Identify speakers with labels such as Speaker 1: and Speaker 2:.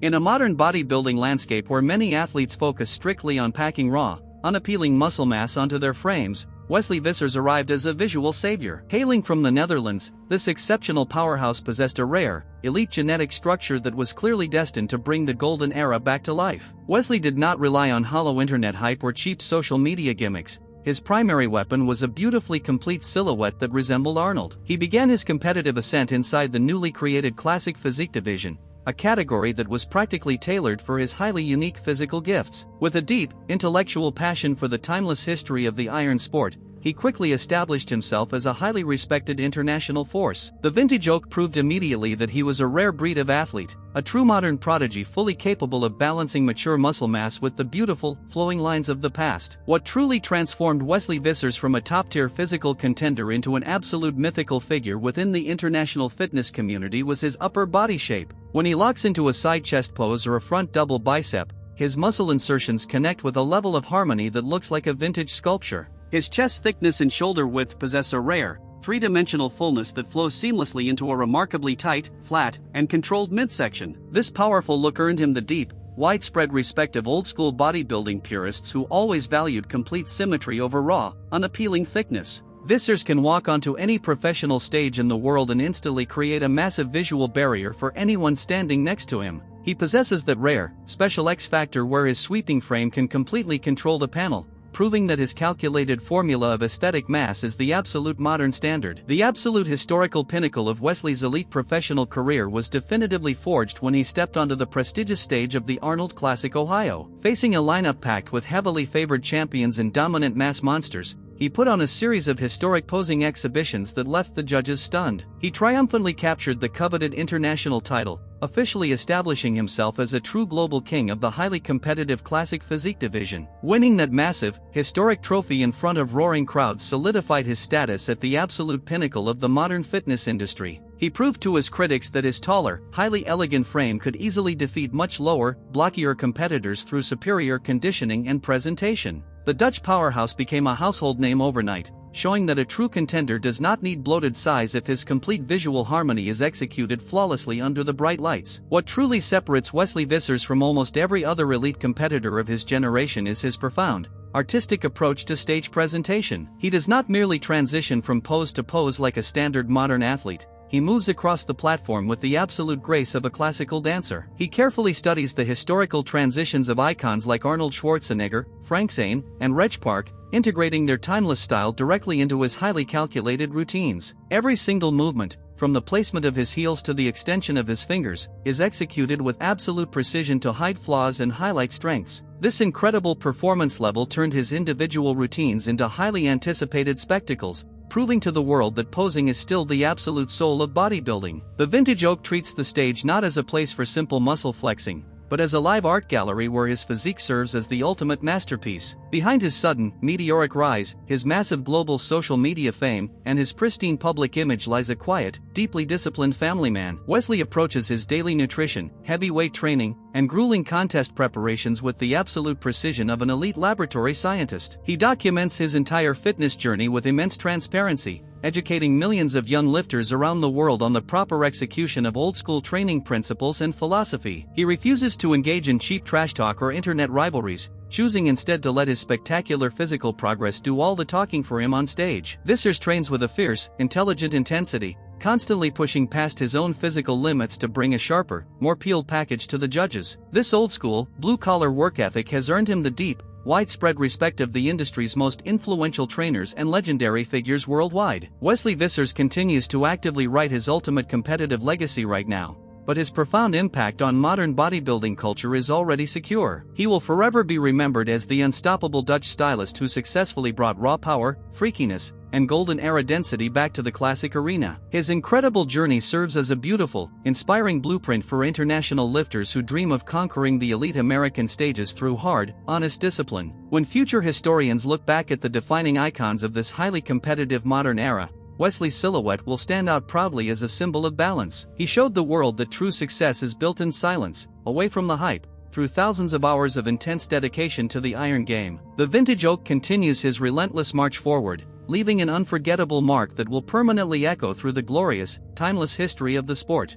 Speaker 1: In a modern bodybuilding landscape where many athletes focus strictly on packing raw, unappealing muscle mass onto their frames, Wesley Vissers arrived as a visual savior. Hailing from the Netherlands, this exceptional powerhouse possessed a rare, elite genetic structure that was clearly destined to bring the golden era back to life. Wesley did not rely on hollow internet hype or cheap social media gimmicks. His primary weapon was a beautifully complete silhouette that resembled Arnold. He began his competitive ascent inside the newly created Classic Physique division, a category that was practically tailored for his highly unique physical gifts. With a deep, intellectual passion for the timeless history of the iron sport, he quickly established himself as a highly respected international force. The vintage oak proved immediately that he was a rare breed of athlete, a true modern prodigy fully capable of balancing mature muscle mass with the beautiful, flowing lines of the past. What truly transformed Wesley Vissers from a top-tier physical contender into an absolute mythical figure within the international fitness community was his upper body shape. When he locks into a side chest pose or a front double bicep, his muscle insertions connect with a level of harmony that looks like a vintage sculpture. His chest thickness and shoulder width possess a rare, three-dimensional fullness that flows seamlessly into a remarkably tight, flat, and controlled midsection. This powerful look earned him the deep, widespread respect of old-school bodybuilding purists who always valued complete symmetry over raw, unappealing thickness. Vissers can walk onto any professional stage in the world and instantly create a massive visual barrier for anyone standing next to him. He possesses that rare, special X-factor where his sweeping frame can completely control the panel, proving that his calculated formula of aesthetic mass is the absolute modern standard. The absolute historical pinnacle of Wesley's elite professional career was definitively forged when he stepped onto the prestigious stage of the Arnold Classic Ohio. Facing a lineup packed with heavily favored champions and dominant mass monsters, he put on a series of historic posing exhibitions that left the judges stunned. He triumphantly captured the coveted international title, officially establishing himself as a true global king of the highly competitive Classic Physique division. Winning that massive, historic trophy in front of roaring crowds solidified his status at the absolute pinnacle of the modern fitness industry. He proved to his critics that his taller, highly elegant frame could easily defeat much lower, blockier competitors through superior conditioning and presentation. The Dutch powerhouse became a household name overnight, showing that a true contender does not need bloated size if his complete visual harmony is executed flawlessly under the bright lights. What truly separates Wesley Vissers from almost every other elite competitor of his generation is his profound, artistic approach to stage presentation. He does not merely transition from pose to pose like a standard modern athlete. He moves across the platform with the absolute grace of a classical dancer. He carefully studies the historical transitions of icons like Arnold Schwarzenegger, Frank Zane, and Reg Park, integrating their timeless style directly into his highly calculated routines. Every single movement, from the placement of his heels to the extension of his fingers, is executed with absolute precision to hide flaws and highlight strengths. This incredible performance level turned his individual routines into highly anticipated spectacles, proving to the world that posing is still the absolute soul of bodybuilding. The vintage oak treats the stage not as a place for simple muscle flexing, but as a live art gallery where his physique serves as the ultimate masterpiece. Behind his sudden, meteoric rise, his massive global social media fame, and his pristine public image lies a quiet, deeply disciplined family man. Wesley approaches his daily nutrition, heavyweight training, and grueling contest preparations with the absolute precision of an elite laboratory scientist. He documents his entire fitness journey with immense transparency, educating millions of young lifters around the world on the proper execution of old-school training principles and philosophy. He refuses to engage in cheap trash talk or internet rivalries, choosing instead to let his spectacular physical progress do all the talking for him on stage. Vissers trains with a fierce, intelligent intensity, constantly pushing past his own physical limits to bring a sharper, more peeled package to the judges. This old-school, blue-collar work ethic has earned him the deep, widespread respect of the industry's most influential trainers and legendary figures worldwide. Wesley Vissers continues to actively write his ultimate competitive legacy right now, but his profound impact on modern bodybuilding culture is already secure. He will forever be remembered as the unstoppable Dutch stylist who successfully brought raw power, freakiness, and golden era density back to the classic arena. His incredible journey serves as a beautiful, inspiring blueprint for international lifters who dream of conquering the elite American stages through hard, honest discipline. When future historians look back at the defining icons of this highly competitive modern era, Wesley's silhouette will stand out proudly as a symbol of balance. He showed the world that true success is built in silence, away from the hype, through thousands of hours of intense dedication to the iron game. The vintage oak continues his relentless march forward, leaving an unforgettable mark that will permanently echo through the glorious, timeless history of the sport.